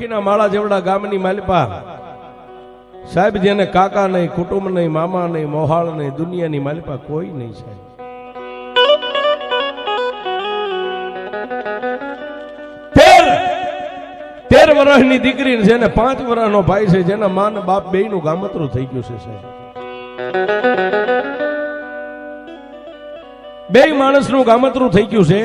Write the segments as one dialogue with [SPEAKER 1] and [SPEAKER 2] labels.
[SPEAKER 1] મેથીના માળા જેવડા ગામની માલિપા સાહેબ, જેને કાકા નહીં, કુટુંબ નહીં, મામા નહીં, મોહાળ નહીં, દુનિયાની માલિપા કોઈ નહીં સાહેબ. 13 વર્ષની દીકરી જેને 5 વર્ષનો ભાઈ છે, જેના માન બાપ બેયનું ગામતરું થઈ ગયું છે સાહેબ. બેય માણસનું ગામતરું થઈ ગયું છે.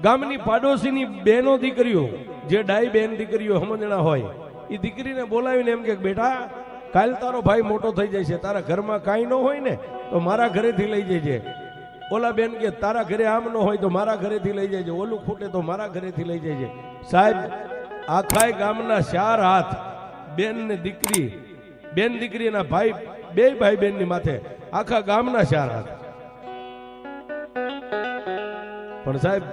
[SPEAKER 1] ગામની પાડોશીની બેનો દીકરીઓ, જે ડાઈ બેન દીકરીઓ સમજણા હોય, એ દીકરીને બોલાવીને એમ કે બેટા, કાલ તારો ભાઈ મોટો થઈ જાય છે, તારા ઘરમાં કાંઈ ન હોય ને તો મારા ઘરેથી લઈ જજે. ઓલા બેન કે તારા ઘરે આમ ન હોય તો મારા ઘરેથી લઈ જજે, ઓલું ખૂટે તો મારા ઘરેથી લઈ જજે. સાહેબ, આખા ગામના 4 હાથ બેન ને દીકરી, બેન દીકરીના ભાઈ, બે ભાઈ બેનની માથે આખા ગામના 4 હાથ. પણ સાહેબ,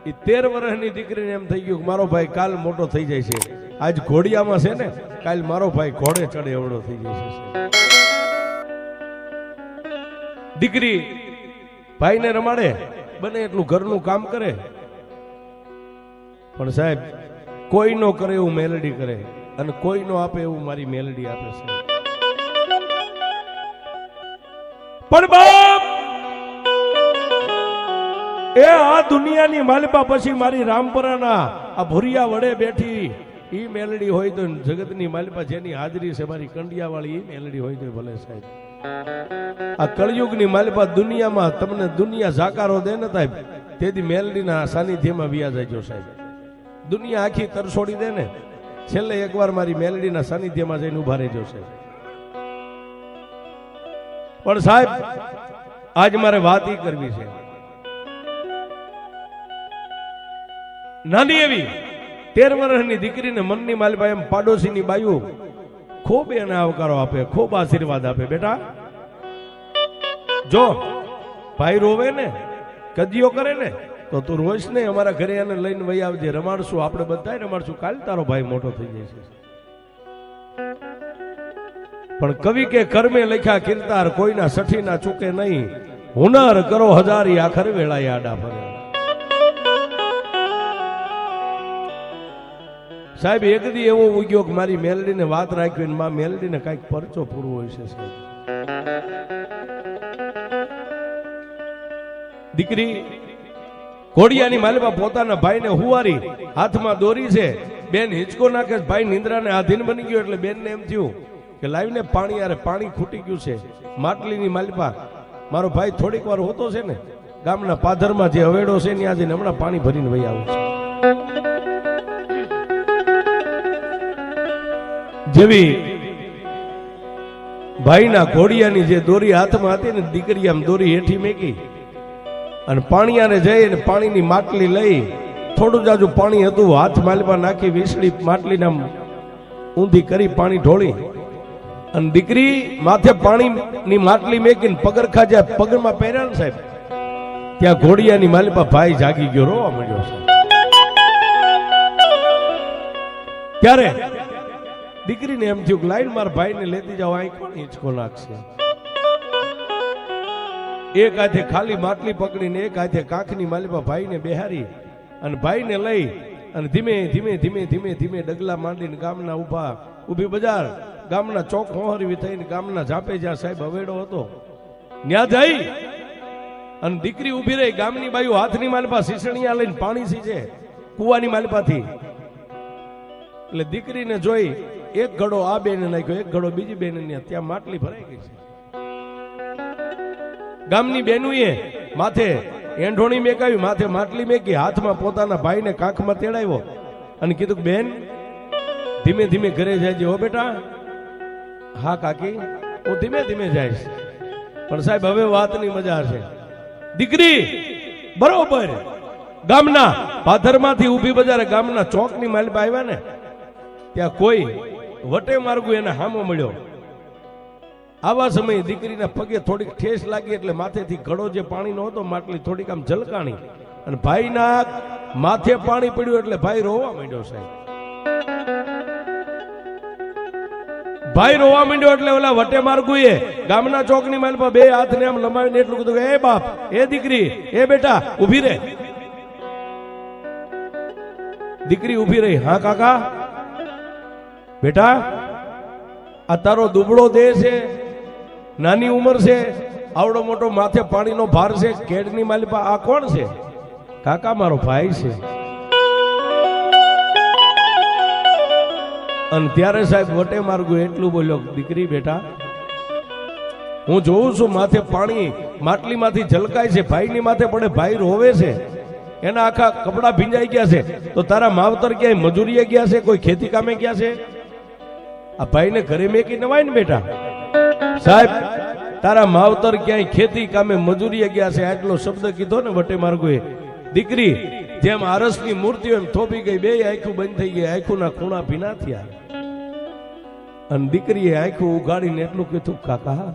[SPEAKER 1] એ 13 વર્ષની દીકરીને એમ થઈ ગયું કે મારો ભાઈ કાલ મોટો થઈ જાય છે, આજ ઘોડિયામાં છે ને, કાલ મારો ભાઈ ઘોડે ચડે એવડો થઈ જાય છે. દીકરી ભાઈને રમાડે, બને એટલું ઘરનું કામ કરે, પણ સાહેબ કોઈ નો કરે એવું મેલડી કરે, અને કોઈ નો આપે એવું મારી મેલડી આપે છે. પણ બાપ, એ આ દુનિયાની માલિપા પછી મારી રામપરાના આ ભુરિયા વડે બેઠી ઈ મેલડી હોય તો, જગતની માલિપા જેની હાજરી છે મારી કંડિયા વાળી, ઈ મેલડી હોય તો ભલે સાહેબ. આ કળયુગની માલિપા દુનિયામાં તમને દુનિયા જાકારો દે ને સાહેબ, તેથી મેલડીના સાનિધ્યમાં વ્યા જાયજો સાહેબ. દુનિયા આખી તરસોડી દે ને, છેલ્લે એકવાર મારી મેલડીના સાનિધ્યમાં જઈને ઉભા રહેજો સાહેબ. પણ સાહેબ, આજ મારે વાત ઈ કરવી છે. નાની એવી 13 વર્ષની દીકરીને મનની માલિપા એમ પાડોશીની બાયુ ખૂબ એને આવકારો આપે, ખૂબ આશીર્વાદ આપે. બેટા જો ભાઈ રોવે ને, કદીઓ કરે ને, તો તું રોઈશ ને, અમારા ઘરે એને લઈને વહી આવજે, રમાડશું, આપણે બધા રમાડશું, કાલ તારો ભાઈ મોટો થઈ જાય છે. પણ કવિ કે કર્મે લખ્યા કીર્તાર, કોઈના સઠી ના ચૂકે નહીં, હુનર કરો હજારી આખર વેળાએ આડા ફરે. સાહેબ, એક દી એવો ઉગ્યો કે મારી મેલડીને વાત રાખવી, ને માં મેલડીને કઈક પરચો પૂરવો હોય છે સાહેબ. દીકરી ઘોડિયાની માલિપા પોતાના ભાઈને હુવારી, હાથમાં દોરી છે, બેન હિંચકો નાખે, ભાઈ નિંદ્રાને આધીન બની ગયો, એટલે બેનને એમ થયું કે લાવીને પાણી, યાર પાણી ખૂટી ગયું છે. માટલીની માલિપા મારો ભાઈ થોડીક વાર હોતો છે ને, ગામના પાધરમાં જે હવેડો છે ને, આજે હમણાં પાણી ભરીને વહી આવું છે. જેવી ભાઈના ઘોડિયાની જે દોરી હાથમાં હતી ને, દીકરી આમ દોરી હેઠી મેકી અને પાણીયાને જઈ અને પાણીની માટલી લઈ, થોડું જાજુ પાણી હતું, હાથ માલિપા નાખી વીસળી માટલીને ઊંધી કરી પાણી ઢોળી, અને દીકરી માથે પાણીની માટલી મેકીને પગરખા જ્યાં પગમાં પહેર્યા ને સાહેબ, ત્યાં ઘોડિયાની માલિપા ભાઈ જાગી ગયો, રોવા માંડ્યો છે. ત્યારે દીકરીને એમ થયું કે લાઈન મારા ભાઈને લેતી જાઓ, અહીં કોણ હિંચકો નાખશે. એક હાથે ખાલી માટલી પકડીને એક હાથે કાંખની માલિપા ભાઈને બેહારી અને ભાઈને લઈ અને ધીમે ધીમે ધીમે ધીમે ધીમે ડગલા માંડીને ગામના ઊભી બજાર, ગામના ચોક હોહરવી થઈને ગામના ઝાપે જ્યાં સાહેબ હવેડો હતો ત્યાં જઈ અને દીકરી ઊભી રહી. ગામની બાયુ હાથની માલિપા શીસણિયા લઈને પાણી સીંચે કુવાની માલિપાથી. એટલે દીકરીને જોઈ એક ઘડો આ બેને નાખ્યો, એક ઘડો બીજી બેને, ત્યાં માટલી ભરાઈ ગઈ છે. ગામની બેનુએ માથે એંઢોણી મેકાવી, માથે માટલી મેકી, હાથમાં પોતાના ભાઈને કાંખમાં તેડાવ્યો અને કીધું કે બેન ધીમે ધીમે ઘરે જાય. હો બેટા. હા કાકી, હું ધીમે ધીમે જઈશ. પણ સાહેબ, હવે વાતની મજા છે. દીકરી બરોબર ગામના પાથરમાંથી ઊભી બજારે ગામના ચોકની માલિપા આવ્યા ને, ત્યાં કોઈ વટે માર્ગું એને હામો મળ્યો. આવા સમયે દીકરીના પગે થોડીક ઠેસ લાગી, એટલે માથેથી ઘડો જે પાણીનો હતો માટલી થોડીક આમ ઝલકાણી અને ભાઈના માથે પાણી પડ્યું, એટલે ભાઈ રોવા માંડ્યો સાહેબ. ભાઈ રોવા માંડ્યો એટલે ઓલા વટે માર્ગુએ ગામના ચોકની માલિપા બે હાથને આમ લંબાવીને એટલું કીધું, એ બાપ, એ દીકરી, એ બેટા ઊભી રે. દીકરી ઊભી રહી. હા કાકા. બેટા આ તારો દુબળો દેહ છે, નાની ઉંમર છે, આવડો મોટો માથે પાણીનો ભાર છે, કેડની માલિપા આ કોણ છે? કાકા મારો ભાઈ છે. અને ત્યારે સાહેબ વટે માર્ગુ એટલું બોલ્યો, દીકરી બેટા હું જોઉં છું માથે પાણી માટલીમાંથી ઝલકાય છે, ભાઈની માથે પડે, ભાઈ રોવે છે, એના આખા કપડા ભીંજાઈ ગયા છે, તો તારા માવતર ક્યાંય મજૂરીએ ગયા છે, કોઈ ખેતી કામે ગયા છે? આ ભાઈને ઘરે મેકી નવાય ને બેટા. સાહેબ તારા માવતર ક્યાંય ખેતી કામે મજૂરીએ ગયા છે, આટલો શબ્દ કીધો ને વટે માર્ગુએ. દીકરી જેમ આરસની મૂર્તિઓ એમ થોભી ગઈ, બે આંખું બંધ થઈ ગઈ, આંખોના ખૂણા ભીના થયા. અને દીકરીએ આંખું ઉગાડીને એટલું કીધું, કાકા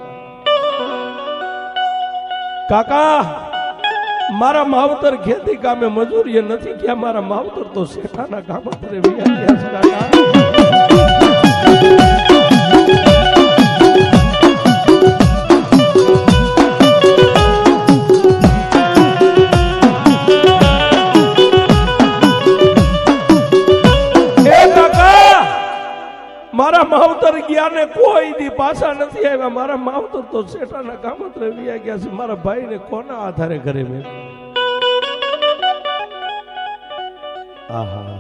[SPEAKER 1] કાકા મારા માવતર ખેતી કામે મજૂરીએ નથી ગયા, મારા માવતર તો શેઠાના કામતરે વ્યા ગયા છે કાકા. મારા માવતર ગયા ને કોઈ દી પાછા નથી આવ્યા, મારા માવતર તો શેઠાના કામતરે વ્યા ગયા છે, મારા ભાઈને કોના આધારે ઘરે મેં. આહા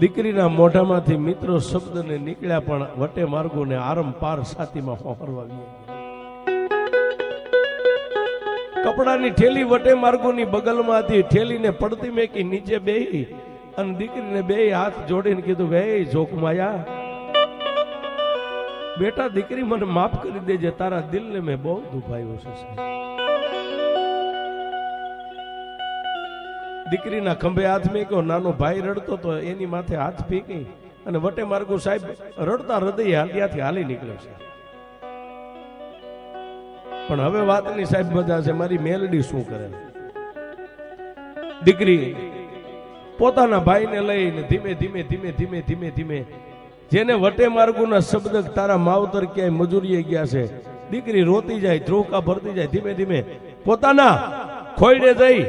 [SPEAKER 1] દીકરીના મોઢામાંથી મિત્રો શબ્દને નીકળ્યા, પણ વટે માર્ગોને આરંપાર છાતીમાં ફોફરવા ગયા. કપડાની ઠેલી વટે માર્ગોની બગલમાં હતી, ઠેલીને પડતી મેકી નીચે બેહી અને દીકરીને બે હાથ જોડીને કીધું કે હે જોકમાયા બેટા દીકરી મને માફ કરી દેજે, તારા દિલને મેં બહુ દુભાવ્યો છે. દીકરીના ખંભે હાથ મેક્યો, નાનો ભાઈ રડતો તો એની માથે હાથ ફેંકી અને વટે માર્ગો સાહેબ રડતા હૃદય ત્યાંથી હાલી નીકળ્યો છે. પણ હવે વાતની સાહેબ મજા છે, મારી મેલડી શું કરે. દીકરી પોતાના ભાઈને લઈને ધીમે ધીમે ધીમે ધીમે ધીમે ધીમે જેને વટે માર્ગોના શબ્દ તારા માવતર ક્યાંય મજૂરીએ ગયા છે, દીકરી રોતી જાય, ધ્રુવકા ભરતી જાય, ધીમે ધીમે પોતાના ખોયડે જઈ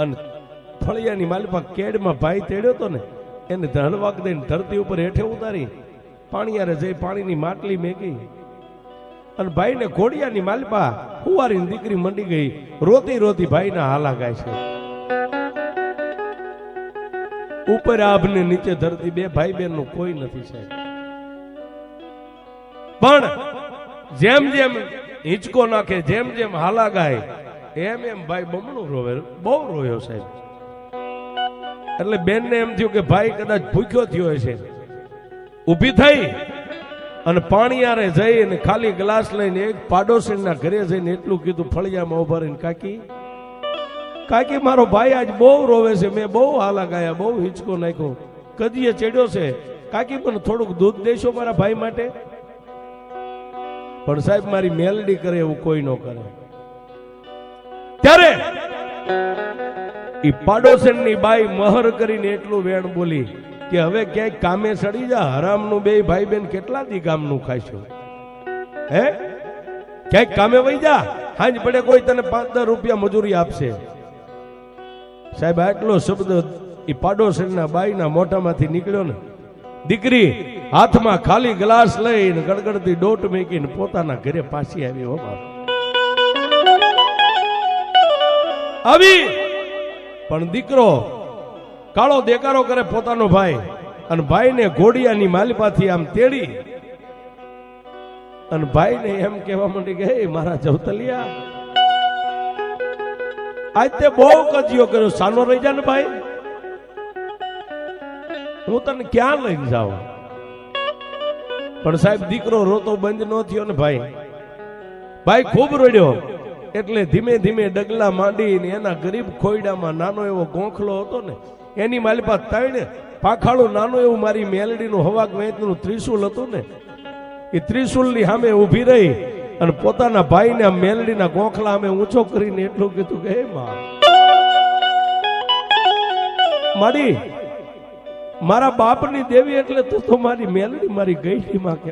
[SPEAKER 1] અને ફળિયાની માલિપા કેડમાં ભાઈ તેડ્યો તો ને એને ધણવાક દઈને ધરતી ઉપર હેઠે ઉતારી પાણીયારે જઈ પાણીની માટલી મેકી અને ભાઈને ઘોડિયાની માલિપા હુવારીની દીકરી મંડી ગઈ, રોતી રોતી ભાઈના હાલા ગાય છે. ઉપર આભને નીચે ધરતી, બે ભાઈ બહેન નું કોઈ નથી સાહેબ. પણ જેમ જેમ હિંચકો નાખે, જેમ જેમ હાલા ગાય, એમ એમ ભાઈ બમણું રોવે, બહુ રોયો સાહેબ. એટલે બેન ને એમ થયું કે ભાઈ કદાચ ભૂખ્યો થયો હશે. ઊભી થઈ અને પાણી આરે જઈને ખાલી ગ્લાસ લઈને એક પાડોશીના ઘરે જઈને એટલું કીધું ફળિયામાં ઉભા રહીને, કાકી કાકી મારો ભાઈ આજ બહુ રોવે છે, મેં બહુ હાલા ગાયા, બહુ હિંચકો નાખ્યો, કદીએ ચડ્યો છે, કાકી મને થોડુંક દૂધ દેશો મારા ભાઈ માટે. પણ સાહેબ મારી મેલડી કરે એવું કોઈ ન કરે. ત્યારે ઈ પાડોશની બાઈ મહર કરીને એટલું વેણ બોલી કે હવે ક્યાંક કામે સડી જા, હરામનું બે ભાઈ બેન કેટલા દી ગામનું ખાઈશું, હે ક્યાંક કામે વહી જા, હાંજ પડે કોઈ તને 5-10 રૂપિયા મજૂરી આપશે. સાહેબ આટલો શબ્દ એ પાડોશીના બાઈના મોઢામાંથી નીકળ્યો ને, દીકરી હાથમાં ખાલી ગ્લાસ લઈને ગડગડતી ડોટ મેકીને પોતાના ઘરે પાછી આવી. આવી પણ દીકરો કાળો દેકારો કરે પોતાનો ભાઈ, અને ભાઈને ઘોડિયાની માલિપાથી આમ તેડી અને ભાઈને એમ કહેવા માંડી કે હે મારા જવતલિયા, આજ તે બહુ કજિયો કર્યો, સાનો રહી જા ને ભાઈ, હું તને ક્યાં લઈને જાઉં. પણ સાહેબ દીકરો રોતો બંધ ન થયો ને ભાઈ, ભાઈ ખૂબ રોડ્યો. એટલે ધીમે ધીમે ડગલા માંડીને એના ગરીબ ખોયડામાં નાનો એવો ગોખલો હતો ને, એની માલિપા 3 પાખાળું નાનું એવું મારી મેલડીનું હવાક વેચનું ત્રિશુલ હતું ને, એ ત્રિશુલની સામે ઊભી રહી અને પોતાના ભાઈને મેલડીના ગોખલા સામે ઊંચો કરીને એટલું કીધું કે હે માં મારી, મારા બાપની દેવી એટલે તું તો મારી મેલડી, મારી ગઈડી માં.